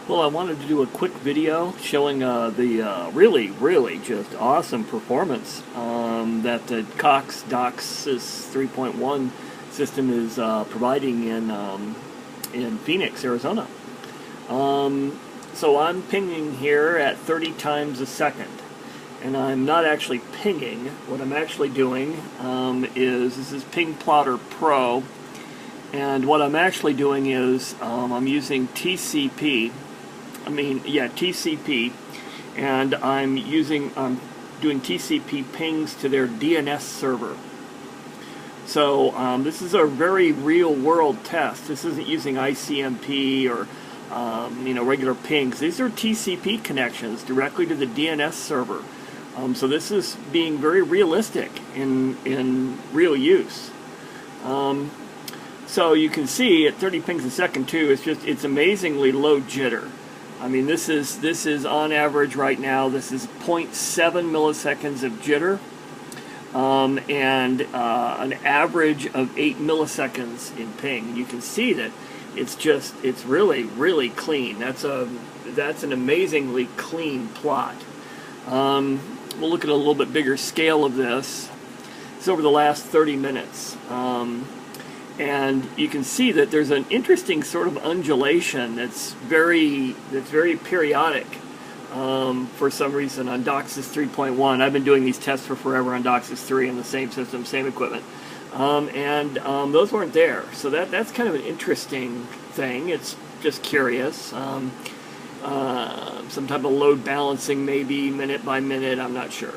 Well, I wanted to do a quick video showing the really just awesome performance that the Cox DOCSIS 3.1 system is providing in Phoenix, Arizona. So I'm pinging here at 30 times a second, and I'm not actually pinging. What I'm actually doing this is Ping Plotter Pro, and what I'm actually doing is I'm using TCP, and I'm doing TCP pings to their DNS server. So this is a very real-world test. This isn't using ICMP or regular pings. These are TCP connections directly to the DNS server. So this is being very realistic in real use. So you can see at 30 pings a second too. It's amazingly low jitter. I mean, this is on average right now. This is 0.7 milliseconds of jitter, and an average of 8 milliseconds in ping. You can see that it's really clean. That's an amazingly clean plot. We'll look at a little bit bigger scale of this. It's over the last 30 minutes. And you can see that there's an interesting sort of undulation that's very periodic for some reason on DOCSIS 3.1. I've been doing these tests for forever on DOCSIS 3 on the same system, same equipment, and those weren't there. So that's kind of an interesting thing. It's just curious. Some type of load balancing, maybe minute by minute. I'm not sure,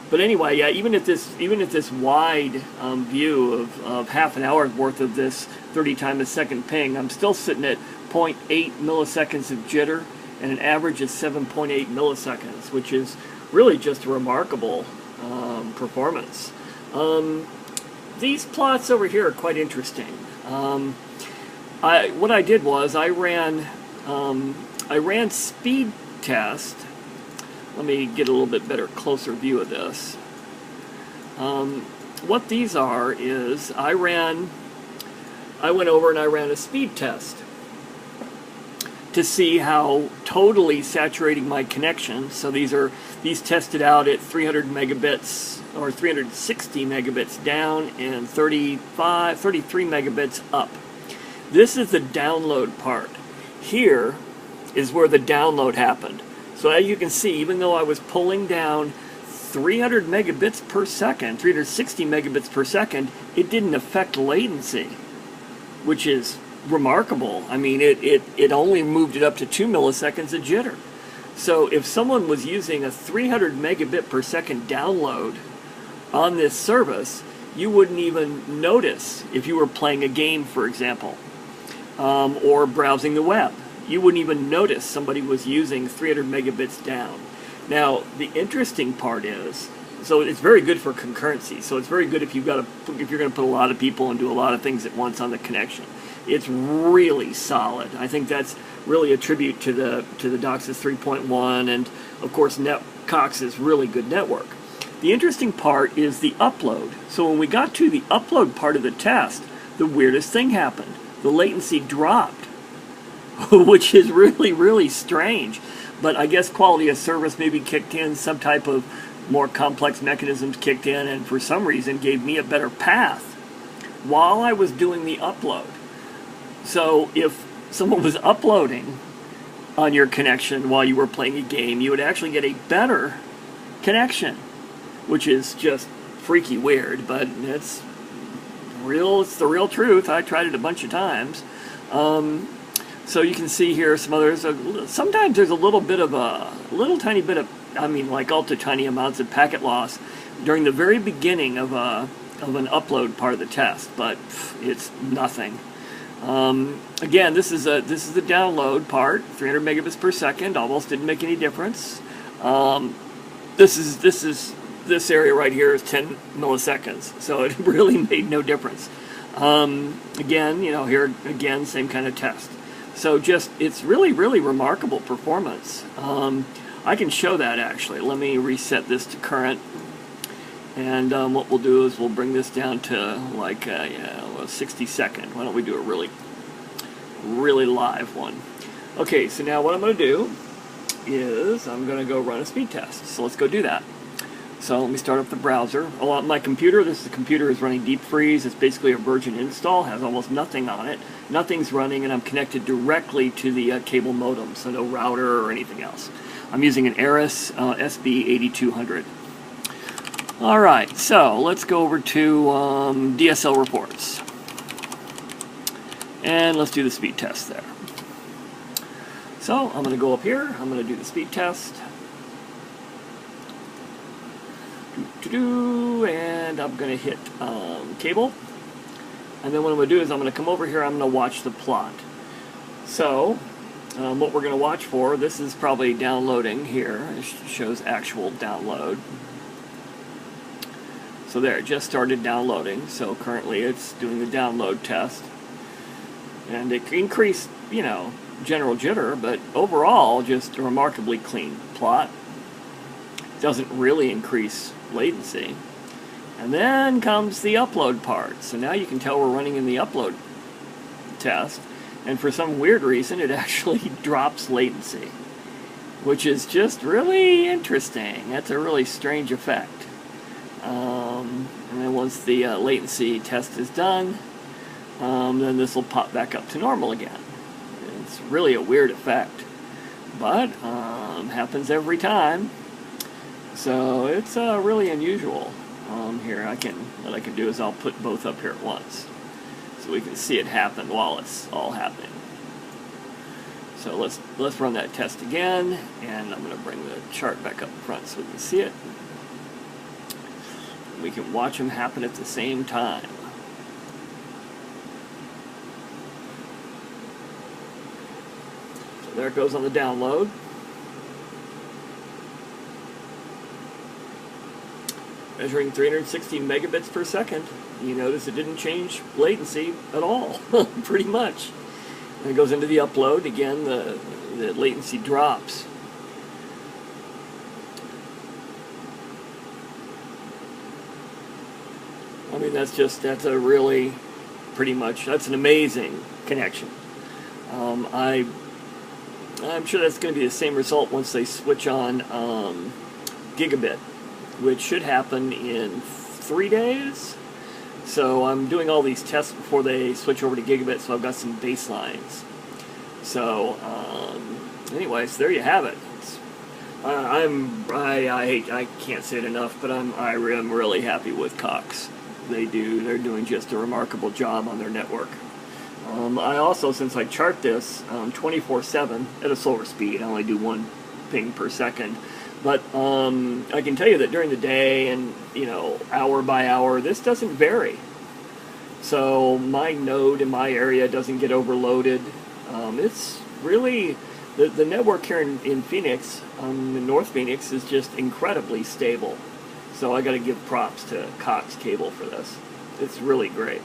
but anyway, yeah. Even at this wide view of half an hour's worth of this 30 times a second ping, I'm still sitting at 0.8 milliseconds of jitter and an average of 7.8 milliseconds, which is really just a remarkable performance. These plots over here are quite interesting. What I did was I ran speed test. Let me get a little bit better, closer view of this. What these are is I went over and I ran a speed test to see how totally saturating my connection. So these tested out at 300 megabits or 360 megabits down and 33 megabits up. This is the download part. Here is where the download happened. So as you can see, even though I was pulling down 300 megabits per second, 360 megabits per second, it didn't affect latency, which is remarkable. I mean, it only moved it up to 2 milliseconds of jitter. So if someone was using a 300 megabit per second download on this service, you wouldn't even notice if you were playing a game, for example, or browsing the web. You wouldn't even notice somebody was using 300 megabits down. Now, the interesting part is, so it's very good for concurrency. So it's very good if you're going to put a lot of people and do a lot of things at once on the connection. It's really solid. I think that's really a tribute to the DOCSIS 3.1, and of course Cox is really good network. The interesting part is the upload. So when we got to the upload part of the test, the weirdest thing happened. The latency dropped, which is really strange. But I guess quality of service maybe kicked in, some type of more complex mechanisms kicked in, and for some reason gave me a better path while I was doing the upload. So if someone was uploading on your connection while you were playing a game, you would actually get a better connection, which is just freaky weird, but it's real. It's the real truth. I tried it a bunch of times. So you can see here some others. Sometimes there's a little tiny bit of, like ultra tiny amounts of packet loss during the very beginning of an upload part of the test, but it's nothing. Again, this is the download part, 300 megabits per second. Almost didn't make any difference. This area right here is 10 milliseconds, so it really made no difference. Again, here again, same kind of test. So it's really remarkable performance. I can show that actually. Let me reset this to current. And what we'll do is we'll bring this down to like 60 second. Why don't we do a really really live one. Okay, so now what I'm going to do is I'm going to go run a speed test. So let's go do that. So let me start up the browser. On my computer, the computer is running deep freeze. It's basically a virgin install, has almost nothing on it. Nothing's running, and I'm connected directly to the cable modem, so no router or anything else. I'm using an Aris SB8200. Alright, so let's go over to DSL reports. And let's do the speed test there. So I'm going to go up here, I'm going to do the speed test. And I'm going to hit cable. And then what I'm going to do is I'm going to come over here, I'm going to watch the plot. So what we're going to watch for, this is probably downloading here. It shows actual download. So there, it just started downloading. So currently it's doing the download test. And it increased, you know, general jitter, but overall just a remarkably clean plot. Doesn't really increase latency. And then comes the upload part. So now you can tell we're running in the upload test, and for some weird reason it actually drops latency, which is just really interesting. That's a really strange effect. And then once the latency test is done, then this will pop back up to normal again. It's really a weird effect, but happens every time. So it's really unusual. Here, what I can do is I'll put both up here at once, so we can see it happen while it's all happening. So let's run that test again, and I'm going to bring the chart back up front so we can see it. We can watch them happen at the same time. So there it goes on the download. Measuring 360 megabits per second. You notice it didn't change latency at all, pretty much. And it goes into the upload. Again, the latency drops. I mean, that's a really, pretty much, that's an amazing connection. I'm sure that's going to be the same result once they switch on gigabit, which should happen in 3 days. So I'm doing all these tests before they switch over to gigabit, so I've got some baselines. So anyways, there you have it. I can't say it enough, but I'm really happy with Cox. They're doing just a remarkable job on their network. I also, since I chart this 24/7 at a slower speed, I only do 1 ping per second. But I can tell you that during the day and, you know, hour by hour, this doesn't vary. So my node in my area doesn't get overloaded. It's really, the network here in Phoenix, in North Phoenix, is just incredibly stable. So I got to give props to Cox Cable for this. It's really great.